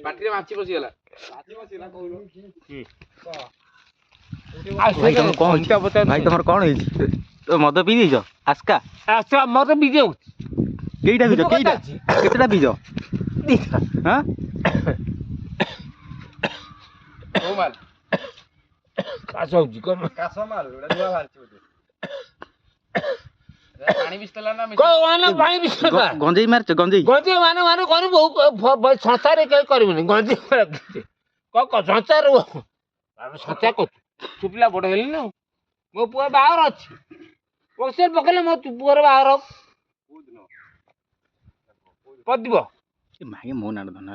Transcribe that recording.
ପାଟିରେ ମାଛି ପଶିଗଲା। ଭାଇ ତମର କଣ ହେଇଛି? ମଦ ପିଇ ଦେଇଛ? ଆସ୍କା ମଦ ପିଇ ଯାଉ କେଇଟା ପିଇଛ? କେତେଟା ପିଇଛ? ହଁ କାଶ ହଉଛି କଣ? ଗଞ୍ଜେଇ ମାରିଛ? ଗଞ୍ଜେଇ ମାନେ କରିବୁ ସଂସାରରେ କେହି କରିବୁନି। ଗଞ୍ଜେଇ ସଂସାର ସଂସାର କରୁଛୁ। ପିଲା ବଡ ହେଲିଣି ଆଉ। ମୋ ପୁଅ ବାହାଘର ଅଛି। ପକେଇଲେ ମୋ ପୁଅର ବାହାଘର ପଦିବ। ମୋ ନାଁ ଧନ